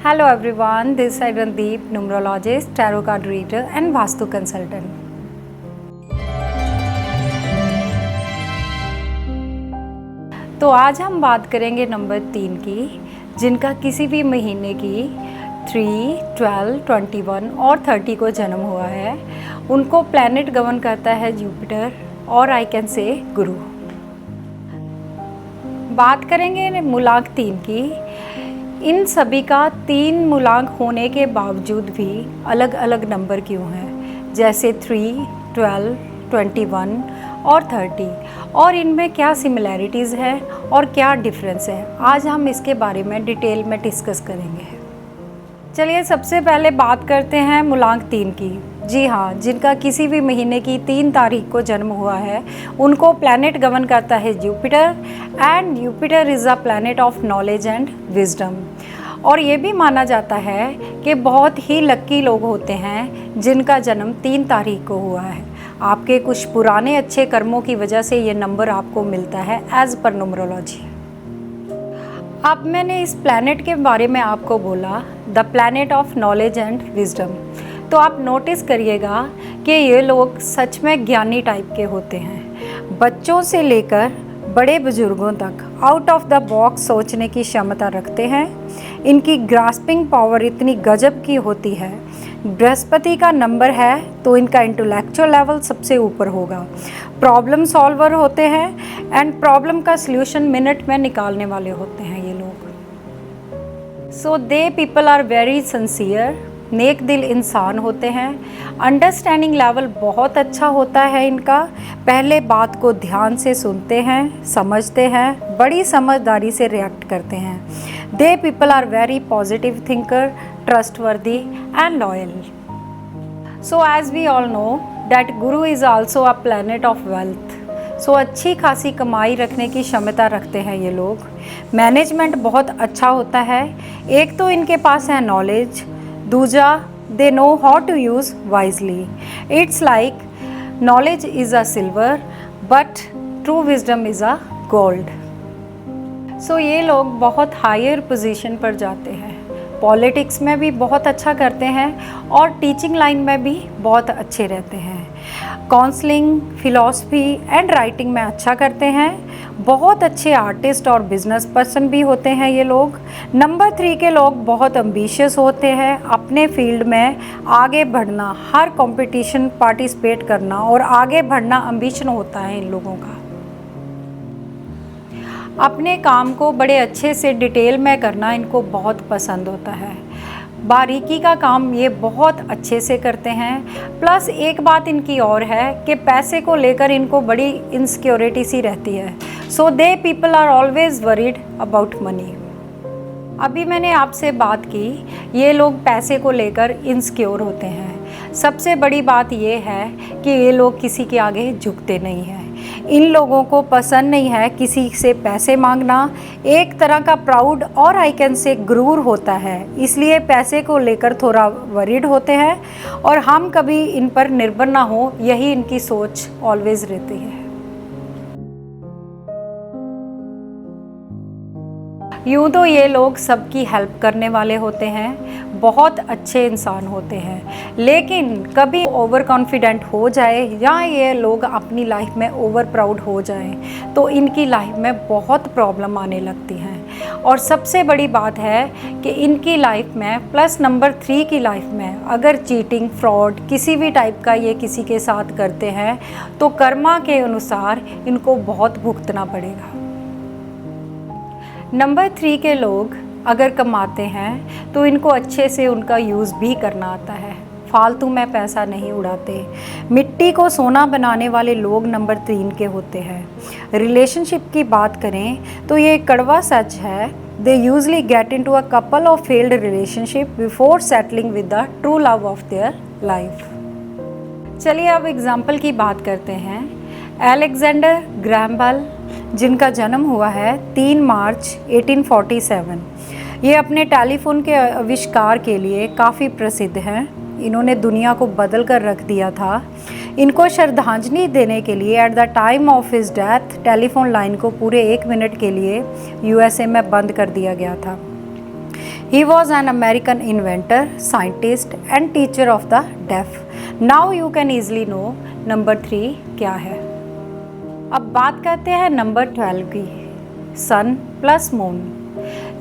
Hello everyone, this is Randeep, numerologist, tarot card reader and Vastu consultant. तो आज हम बात करेंगे नंबर 3 की, जिनका किसी भी महीने की 3, 12, 21 और 30 को जन्म हुआ है। उनको प्लैनेट गवर्न करता है जुपिटर और आई कैन से गुरु। बात करेंगे मूलांक 3 की। इन सभी का 3 मूलांक होने के बावजूद भी अलग अलग नंबर क्यों हैं, जैसे 3, 12, 21 और 30, और इनमें क्या सिमिलैरिटीज़ है और क्या डिफरेंस है, आज हम इसके बारे में डिटेल में डिस्कस करेंगे। चलिए सबसे पहले बात करते हैं मूलांक 3 की। जी हाँ, जिनका किसी भी महीने की 3 तारीख को जन्म हुआ है, उनको प्लैनेट गवर्न करता है Jupiter and Jupiter is a planet of knowledge and wisdom. और ये भी माना जाता है कि बहुत ही लक्की लोग होते हैं जिनका जन्म 3 तारीख को हुआ है। आपके कुछ पुराने अच्छे कर्मों की वजह से ये नंबर आपको मिलता है एज पर न्यूमरोलॉजी। अब मैंने इस प्लैनेट के बारे में आपको बोला, the planet of knowledge and wisdom, तो आप नोटिस करिएगा कि ये लोग सच में ज्ञानी टाइप के होते हैं। बच्चों से लेकर बड़े बुजुर्गों तक आउट ऑफ द बॉक्स सोचने की क्षमता रखते हैं। इनकी ग्रास्पिंग पावर इतनी गजब की होती है। बृहस्पति का नंबर है तो इनका इंटेलेक्चुअल लेवल सबसे ऊपर होगा। प्रॉब्लम सॉल्वर होते हैं एंड प्रॉब्लम का सल्यूशन मिनट में निकालने वाले होते हैं ये लोग। So they people are very sincere, नेक दिल इंसान होते हैं। अंडरस्टैंडिंग लेवल बहुत अच्छा होता है इनका। पहले बात को ध्यान से सुनते हैं, समझते हैं, बड़ी समझदारी से रिएक्ट करते हैं। They people are very positive thinker, trustworthy and loyal. So as we all know that guru is also a planet of wealth. So अच्छी खासी कमाई रखने की क्षमता रखते हैं ये लोग। मैनेजमेंट बहुत अच्छा होता है। एक तो इनके पास है नॉलेज, दूसरा they know how to use wisely. It's like knowledge is a silver but true wisdom is a gold. So ये लोग बहुत हायर पोजीशन पर जाते हैं। पॉलिटिक्स में भी बहुत अच्छा करते हैं और टीचिंग लाइन में भी बहुत अच्छे रहते हैं। काउंसलिंग, फिलॉसफी एंड राइटिंग में अच्छा करते हैं। बहुत अच्छे आर्टिस्ट और बिजनेस पर्सन भी होते हैं ये लोग। नंबर 3 के लोग बहुत एम्बिशियस होते हैं। अपने फील्ड में आगे बढ़ना, हर कंपटीशन पार्टिसिपेट करना और आगे बढ़ना एम्बिशन होता है इन लोगों का। अपने काम को बड़े अच्छे से डिटेल में करना इनको बहुत पसंद होता है। बारीकी का काम ये बहुत अच्छे से करते हैं। प्लस एक बात इनकी और है कि पैसे को लेकर इनको बड़ी इनसिक्योरिटी सी रहती है। So they people are always worried about money. अभी मैंने आपसे बात की, ये लोग पैसे को लेकर इनसिक्योर होते हैं। सबसे बड़ी बात ये है कि ये लोग किसी के आगे झुकते नहीं हैं। इन लोगों को पसंद नहीं है किसी से पैसे मांगना। एक तरह का प्राउड और आई कैन से गुरूर होता है, इसलिए पैसे को लेकर थोड़ा वरीड होते हैं और हम कभी इन पर निर्भर ना हो, यही इनकी सोच ऑलवेज रहती है। यूँ तो ये लोग सबकी हेल्प करने वाले होते हैं, बहुत अच्छे इंसान होते हैं, लेकिन कभी ओवर कॉन्फिडेंट हो जाए या ये लोग अपनी लाइफ में ओवर प्राउड हो जाएं तो इनकी लाइफ में बहुत प्रॉब्लम आने लगती हैं। और सबसे बड़ी बात है कि इनकी लाइफ में प्लस नंबर 3 की लाइफ में अगर चीटिंग, फ्रॉड किसी भी टाइप का ये किसी के साथ करते हैं तो कर्मा के अनुसार इनको बहुत भुगतना पड़ेगा। नंबर 3 के लोग अगर कमाते हैं तो इनको अच्छे से उनका यूज़ भी करना आता है, फालतू में पैसा नहीं उड़ाते। मिट्टी को सोना बनाने वाले लोग नंबर 3 के होते हैं। रिलेशनशिप की बात करें तो ये कड़वा सच है, they usually get into a couple of failed relationship before settling with the true love of their life. चलिए अब एग्जाम्पल की बात करते हैं। अलेक्जेंडर ग्रैहम बेल, जिनका जन्म हुआ है 3 मार्च 1847। ये अपने टेलीफोन के आविष्कार के लिए काफ़ी प्रसिद्ध हैं। इन्होंने दुनिया को बदल कर रख दिया था। इनको श्रद्धांजलि देने के लिए at the time of his death telephone line को पूरे 1 मिनट के लिए यूएसए में बंद कर दिया गया था। He was an American inventor, scientist and teacher of the deaf. Now you can easily know number 3 क्या है। अब बात करते हैं नंबर 12 की। सन प्लस मून,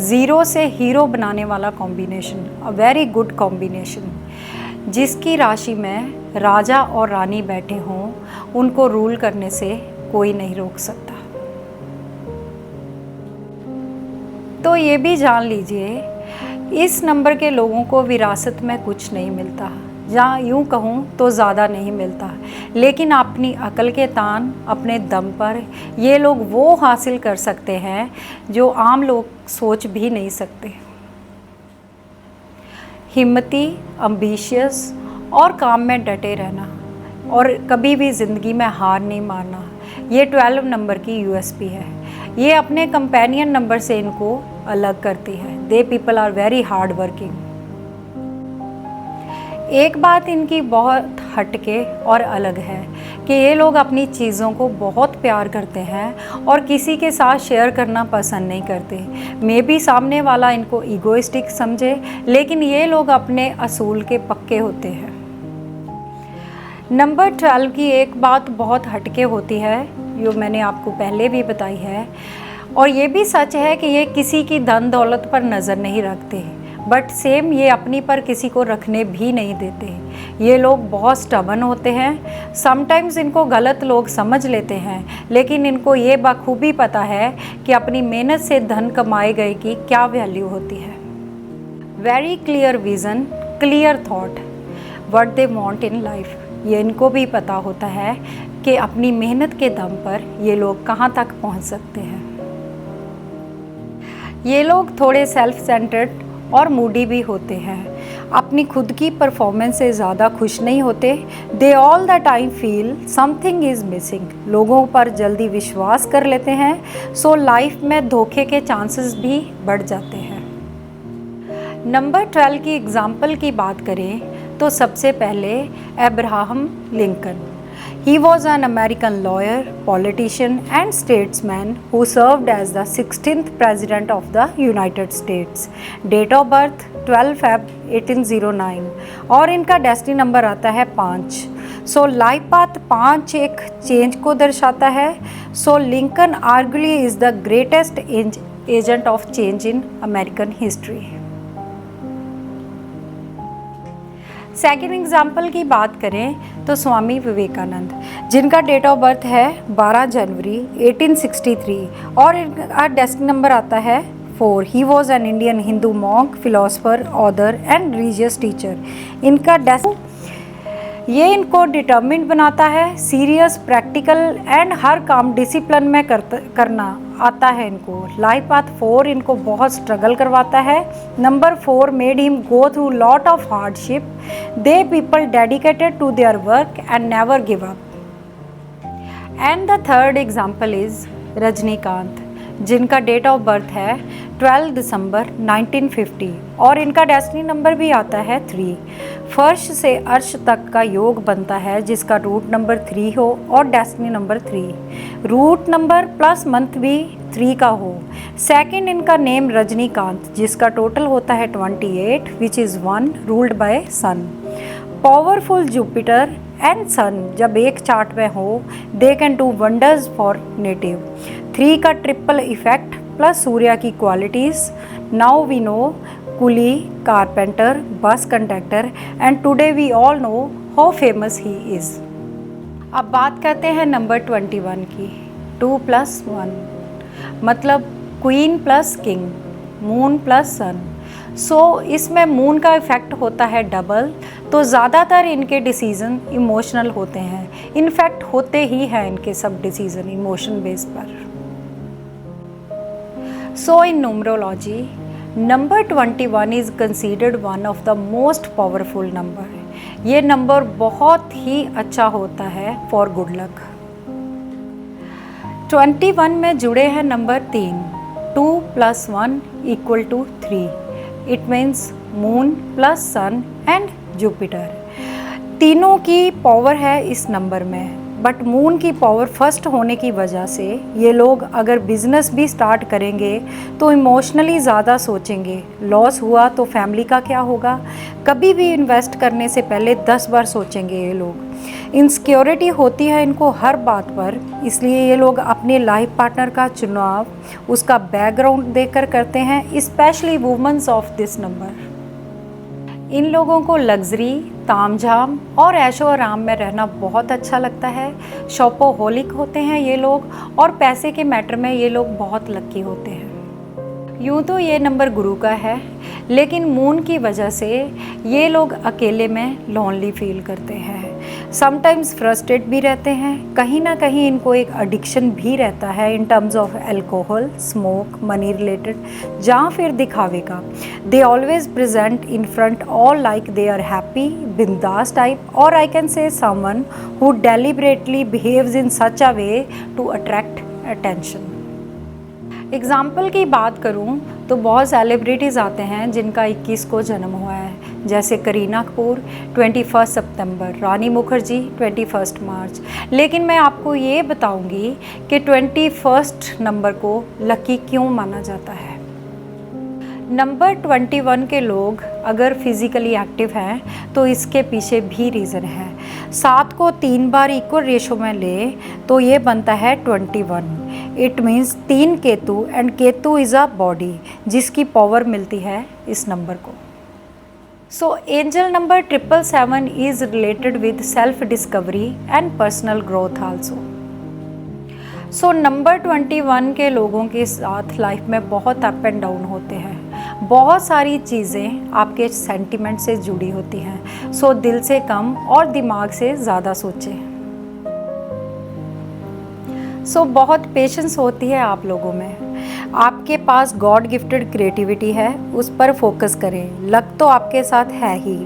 ज़ीरो से हीरो बनाने वाला combination, a very good combination. जिसकी राशि में राजा और रानी बैठे हों, उनको रूल करने से कोई नहीं रोक सकता। तो ये भी जान लीजिए, इस नंबर के लोगों को विरासत में कुछ नहीं मिलता, या यूँ कहूँ तो ज़्यादा नहीं मिलता, लेकिन अपनी अकल के तान, अपने दम पर ये लोग वो हासिल कर सकते हैं जो आम लोग सोच भी नहीं सकते। हिम्मती, अम्बिशियस और काम में डटे रहना और कभी भी ज़िंदगी में हार नहीं मानना, ये 12 नंबर की यूएसपी है। ये अपने कंपेनियन नंबर से इनको अलग करती है। They people are very hard working. एक बात इनकी बहुत हटके और अलग है कि ये लोग अपनी चीज़ों को बहुत प्यार करते हैं और किसी के साथ शेयर करना पसंद नहीं करते। मे बी सामने वाला इनको ईगोइस्टिक समझे, लेकिन ये लोग अपने असूल के पक्के होते हैं। नंबर 12 की एक बात बहुत हटके होती है, जो मैंने आपको पहले भी बताई है, और ये भी सच है कि ये किसी की धन दौलत पर नज़र नहीं रखते, बट सेम ये अपनी पर किसी को रखने भी नहीं देते। ये लोग बहुत स्टबन होते हैं। समटाइम्स इनको गलत लोग समझ लेते हैं, लेकिन इनको ये बखूबी पता है कि अपनी मेहनत से धन कमाए गए की क्या वैल्यू होती है। Very clear vision, clear thought, what they want in life. ये इनको भी पता होता है कि अपनी मेहनत के दम पर ये लोग कहाँ तक पहुँच सकते हैं। ये लोग थोड़े सेल्फ सेंटर्ड और मूडी भी होते हैं। अपनी खुद की परफॉर्मेंस से ज़्यादा खुश नहीं होते। They all the time feel something is missing. लोगों पर जल्दी विश्वास कर लेते हैं, सो लाइफ में धोखे के चांसेस भी बढ़ जाते हैं। नंबर 12 की एग्ज़ाम्पल की बात करें तो सबसे पहले Abraham Lincoln. He was an American lawyer, politician and statesman who served as the 16th President of the United States. Date of birth 12 Feb 1809 और इनका डेस्टिनी नंबर आता है 5। सो लाइफ पाथ 5 एक चेंज को दर्शाता है। So Lincoln arguably is the greatest agent of change in American history. Second example की बात करें तो स्वामी विवेकानंद, जिनका डेट ऑफ बर्थ है 12 जनवरी 1863 और इनका डेस्टिनी नंबर आता है 4। He was an Indian Hindu monk, philosopher, author and religious teacher. इनका ये इनको डिटर्मिन्ड बनाता है, सीरियस, प्रैक्टिकल एंड हर काम डिसिप्लिन में करना आता है इनको। लाइफ पाथ 4 इनको बहुत स्ट्रगल करवाता है। Number 4 made him go through lot of hardship. They people dedicated to their work and never give up. And the third example is Rajinikanth, जिनका डेट ऑफ बर्थ है 12 दिसंबर 1950 और इनका डेस्टिनी नंबर भी आता है 3। फर्श से अर्श तक का योग बनता है जिसका रूट नंबर 3 हो और destiny number 3। Root number plus month भी 3 का हो। सेकंड इनका नेम रजनीकांत, जिसका टोटल होता है 28 which is 1 ruled by sun. Powerful Jupiter and sun जब एक चार्ट में हो, they can do wonders for native. 3 का ट्रिपल इफेक्ट प्लस सूर्या की qualities. Now we know coolie, carpenter, bus conductor and today we all know how famous he is. अब बात करते हैं नंबर 21 की। 2 + 1 मतलब queen plus king, moon plus sun. So इसमें moon का इफ़ेक्ट होता है डबल, तो ज़्यादातर इनके डिसीज़न इमोशनल होते हैं। इनफैक्ट होते ही हैं इनके सब डिसीज़न इमोशन बेस पर। So in numerology number 21 is considered one of the most powerful number. ये नंबर बहुत ही अच्छा होता है फॉर गुड लक। 21 में जुड़े हैं number 3, 2 + 1 = 3। It means moon plus sun and Jupiter. तीनों की पावर है इस नंबर में। बट मून की पावर फर्स्ट होने की वजह से ये लोग अगर बिजनेस भी स्टार्ट करेंगे तो इमोशनली ज़्यादा सोचेंगे। लॉस हुआ तो फैमिली का क्या होगा, कभी भी इन्वेस्ट करने से पहले 10 बार सोचेंगे ये लोग। इनसिक्योरिटी होती है इनको हर बात पर, इसलिए ये लोग अपने लाइफ पार्टनर का चुनाव उसका बैकग्राउंड देखकर करते हैं, specially womens of this number. इन लोगों को लग्जरी, तामझाम और ऐशो आराम में रहना बहुत अच्छा लगता है। शॉपोहोलिक होते हैं ये लोग और पैसे के मैटर में ये लोग बहुत लकी होते हैं। यूँ तो ये नंबर गुरु का है, लेकिन मून की वजह से ये लोग अकेले में लोनली फील करते हैं। समटाइम्स फ्रस्ट्रेट भी रहते हैं, कहीं ना कहीं इनको एक एडिक्शन भी रहता है in terms of alcohol, smoke, money related, जहाँ फिर दिखावे का। They always present in front all like they are happy, बिंदास टाइप, और I can say someone who deliberately behaves in such a way to attract attention. Example की बात करूं तो बहुत सेलिब्रिटीज़ आते हैं जिनका 21 को जन्म हुआ है, जैसे करीना कपूर 21 सितंबर, रानी मुखर्जी 21 मार्च। लेकिन मैं आपको ये बताऊंगी कि 21 नंबर को लकी क्यों माना जाता है। नंबर 21 के लोग अगर फिज़िकली एक्टिव हैं तो इसके पीछे भी रीज़न है। 7 को 3 बार इक्वल रेशो में ले तो ये बनता है 21। It means 3 Ketu, and Ketu is a body जिसकी पावर मिलती है इस नंबर को। So angel number 777 is related with self discovery and personal growth also. So number 21 के लोगों के साथ लाइफ में बहुत अप एंड डाउन होते हैं। बहुत सारी चीज़ें आपके सेंटिमेंट से जुड़ी होती हैं। सो दिल से कम और दिमाग से ज़्यादा सोचें। सो बहुत पेशेंस होती है आप लोगों में। आपके पास गॉड गिफ्टेड क्रिएटिविटी है, उस पर फोकस करें। लक तो आपके साथ है ही।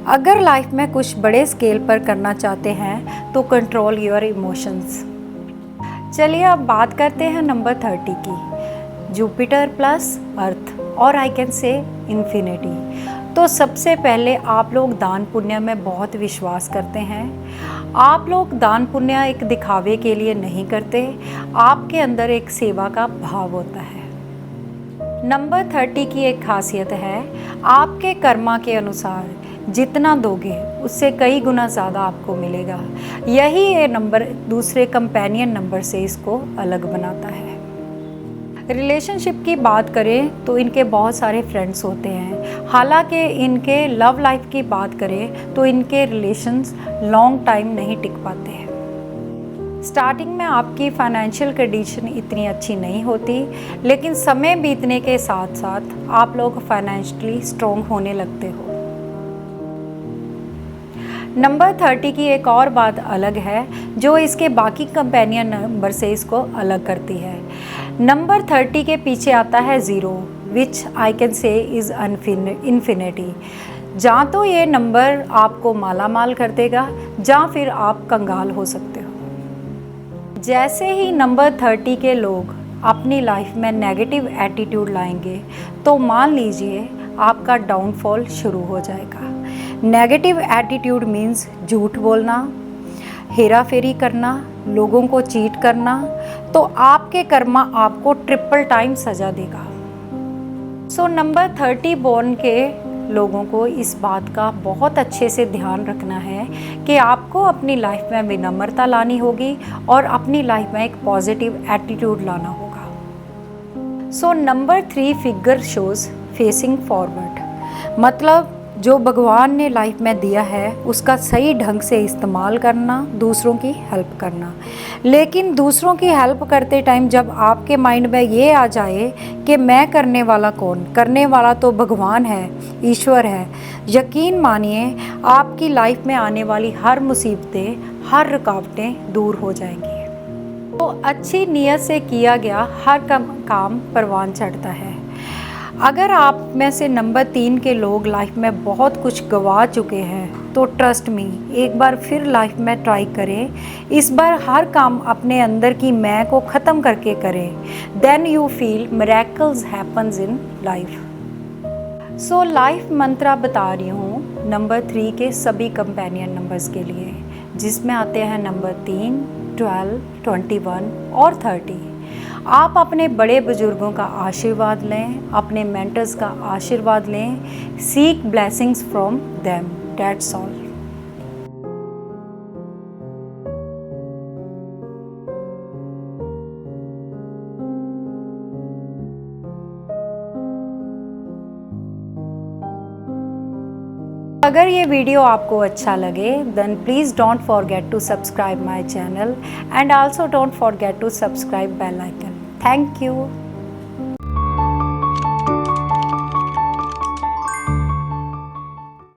अगर लाइफ में कुछ बड़े स्केल पर करना चाहते हैं तो कंट्रोल योर इमोशंस। चलिए अब बात करते हैं नंबर 30 की, जुपिटर प्लस अर्थ, और आई कैन से इन्फिनिटी। तो सबसे पहले आप लोग दान पुण्य में बहुत विश्वास करते हैं। आप लोग दान पुण्य एक दिखावे के लिए नहीं करते, आपके अंदर एक सेवा का भाव होता है। नंबर 30 की एक खासियत है, आपके कर्मा के अनुसार जितना दोगे उससे कई गुना ज़्यादा आपको मिलेगा। यही ये नंबर दूसरे कंपेनियन नंबर से इसको अलग बनाता है। रिलेशनशिप की बात करें तो इनके बहुत सारे फ्रेंड्स होते हैं। हालांकि इनके लव लाइफ की बात करें तो इनके रिलेशंस लॉन्ग टाइम नहीं टिक पाते हैं। स्टार्टिंग में आपकी फाइनेंशियल कंडीशन इतनी अच्छी नहीं होती, लेकिन समय बीतने के साथ साथ आप लोग फाइनेंशियली स्ट्रॉन्ग होने लगते हो। नंबर 30 की एक और बात अलग है जो इसके बाकी कंपेनियन नंबर से इसको अलग करती है। नंबर 30 के पीछे आता है ज़ीरो, विच आई कैन से इज़ इन्फिनिटी। जहाँ तो ये नंबर आपको माला माल कर देगा, जहाँ फिर आप कंगाल हो सकते हो। जैसे ही नंबर 30 के लोग अपनी लाइफ में नेगेटिव एटीट्यूड लाएंगे तो मान लीजिए आपका डाउनफॉल शुरू हो जाएगा। नेगेटिव एटीट्यूड मीन्स झूठ बोलना, हेरा फेरी करना, लोगों को चीट करना, तो आपके कर्मा आपको ट्रिपल टाइम सजा देगा। सो नंबर 30 बॉर्न के लोगों को इस बात का बहुत अच्छे से ध्यान रखना है कि आपको अपनी लाइफ में विनम्रता लानी होगी और अपनी लाइफ में एक पॉजिटिव एटीट्यूड लाना होगा। So number 3 figure shows facing forward, मतलब जो भगवान ने लाइफ में दिया है उसका सही ढंग से इस्तेमाल करना, दूसरों की हेल्प करना। लेकिन दूसरों की हेल्प करते टाइम जब आपके माइंड में ये आ जाए कि मैं करने वाला कौन, करने वाला तो भगवान है, ईश्वर है, यकीन मानिए आपकी लाइफ में आने वाली हर मुसीबतें, हर रुकावटें दूर हो जाएंगी। तो अच्छी नीयत से किया गया हर काम परवान चढ़ता है। अगर आप में से नंबर 3 के लोग लाइफ में बहुत कुछ गंवा चुके हैं तो ट्रस्ट मी, एक बार फिर लाइफ में ट्राई करें। इस बार हर काम अपने अंदर की मैं को ख़त्म करके करें। Then you feel miracles happens in life. So life mantra बता रही हूँ नंबर 3 के सभी कंपेनियन नंबर्स के लिए। जिसमें आते हैं नंबर 3, 12, 21 और 30। आप अपने बड़े बुजुर्गों का आशीर्वाद लें, अपने मेंटर्स का आशीर्वाद लें, seek blessings from them, that's all. अगर ये वीडियो आपको अच्छा लगे then please don't forget to subscribe my channel and also don't forget to subscribe bell icon. Thank you.